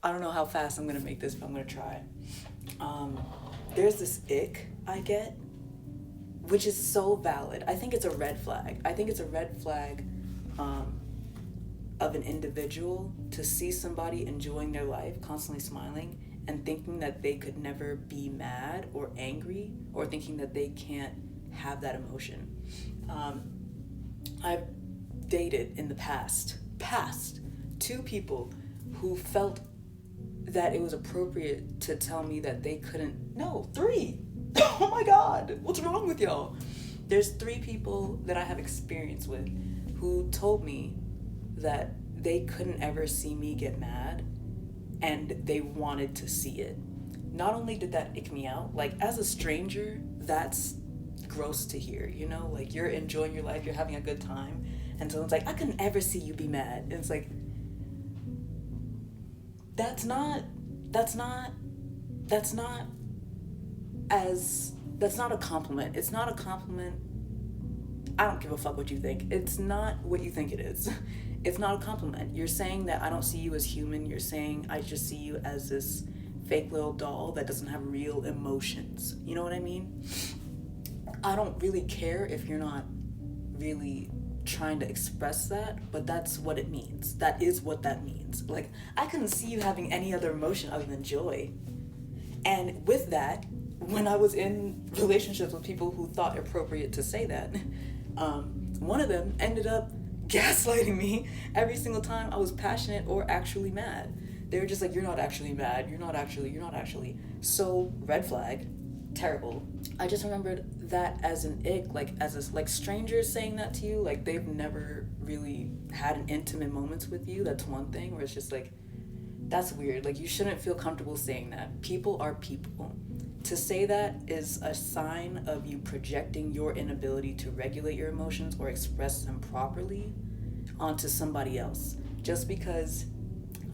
I don't know how fast I'm gonna make this, but I'm gonna try. Um, there's this ick I get, which is so valid. I think it's a red flag. I think it's a red flag um, of an individual to see somebody enjoying their life, constantly smiling, and thinking that they could never be mad or angry, or thinking that they can't have that emotion. Um, I've dated in the past two people who felt that it was appropriate to tell me that they couldn't. No, three. Oh my God, what's wrong with y'all? There's three people that I have experience with who told me that they couldn't ever see me get mad and they wanted to see it. Not only did that ick me out, like as a stranger, that's gross to hear, you know? Like you're enjoying your life, you're having a good time, and someone's like, I couldn't ever see you be mad. And it's like, that's not, that's not, that's not that's not a compliment. It's not a compliment. I don't give a fuck what you think. It's not what you think it is. It's not a compliment. You're saying that I don't see you as human. You're saying I just see you as this fake little doll that doesn't have real emotions. You know what I mean? I don't really care if you're not really trying to express that, but that's what it means. That is what that means. Like, I couldn't see you having any other emotion other than joy. And with that, when I was in relationships with people who thought appropriate to say that, one of them ended up gaslighting me every single time I was passionate or actually mad. They were just like, you're not actually mad. You're not actually. So, red flag, terrible. I just remembered that as an ick, like as a, like strangers saying that to you, like they've never really had an intimate moments with you. That's one thing where it's just like, that's weird. Like you shouldn't feel comfortable saying that. People are people. To say that is a sign of you projecting your inability to regulate your emotions or express them properly onto somebody else. Just because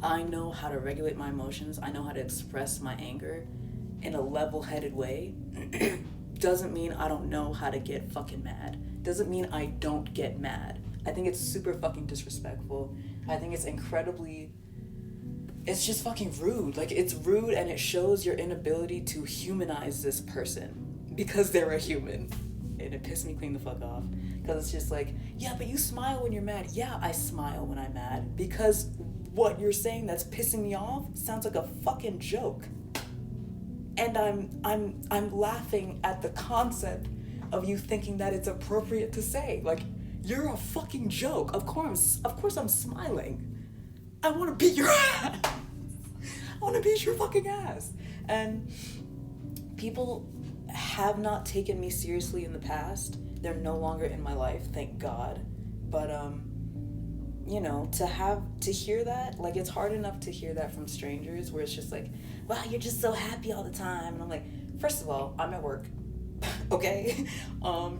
I know how to regulate my emotions, I know how to express my anger in a level-headed way, doesn't mean I don't know how to get fucking mad. Doesn't mean I don't get mad. I think it's super fucking disrespectful. I think it's just fucking rude. Like, it's rude and it shows your inability to humanize this person because they're a human. And it pissed me clean the fuck off. Because it's just like, yeah, but you smile when you're mad. Yeah, I smile when I'm mad. Because what you're saying that's pissing me off sounds like a fucking joke. And I'm laughing at the concept of you thinking that it's appropriate to say. Like, you're a fucking joke. Of course I'm smiling. I want to beat your ass. I want to beat your fucking ass. And people have not taken me seriously in the past. They're no longer in my life, thank God. But you know, to hear that, like it's hard enough to hear that from strangers where it's just like, wow, you're just so happy all the time. And I'm like, first of all, I'm at work. Okay?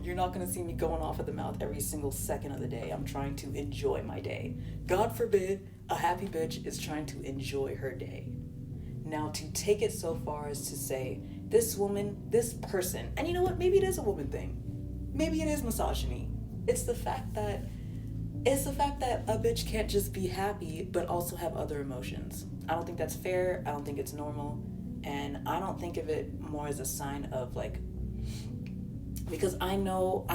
You're not gonna see me going off at the mouth every single second of the day. I'm trying to enjoy my day. God forbid a happy bitch is trying to enjoy her day. Now, to take it so far as to say, this woman, this person, and you know what? Maybe it is a woman thing. Maybe it is misogyny. It's the fact that a bitch can't just be happy but also have other emotions. I don't think that's fair. I don't think it's normal. And I don't think of it more as a sign of like, because I know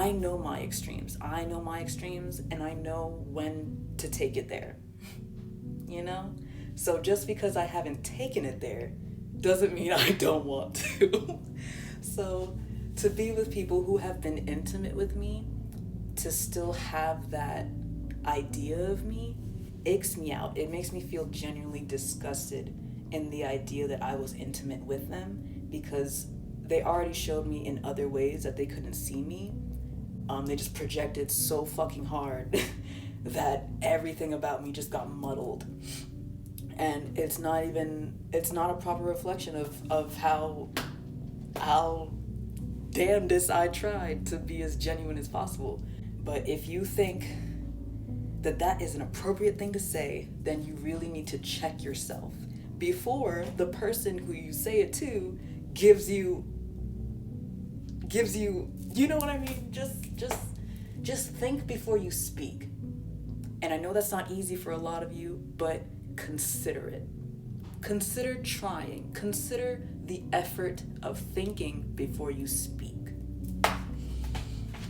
my extremes. I know my extremes and I know when to take it there. You know? So just because I haven't taken it there doesn't mean I don't want to. So to be with people who have been intimate with me, to still have that idea of me, icks me out. It makes me feel genuinely disgusted in the idea that I was intimate with them because they already showed me in other ways that they couldn't see me. They just projected so fucking hard that everything about me just got muddled. And it's not a proper reflection of how damnedest I tried to be as genuine as possible. But if you think that is an appropriate thing to say, then you really need to check yourself before the person who you say it to gives you, you know what I mean? Just think before you speak. And I know that's not easy for a lot of you, but consider it. Consider trying. Consider the effort of thinking before you speak.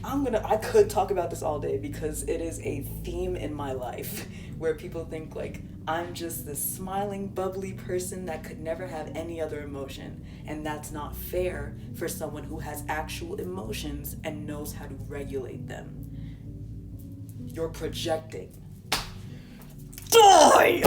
I could talk about this all day because it is a theme in my life where people think like I'm just this smiling, bubbly person that could never have any other emotion. And that's not fair for someone who has actual emotions and knows how to regulate them. You're projecting. Die!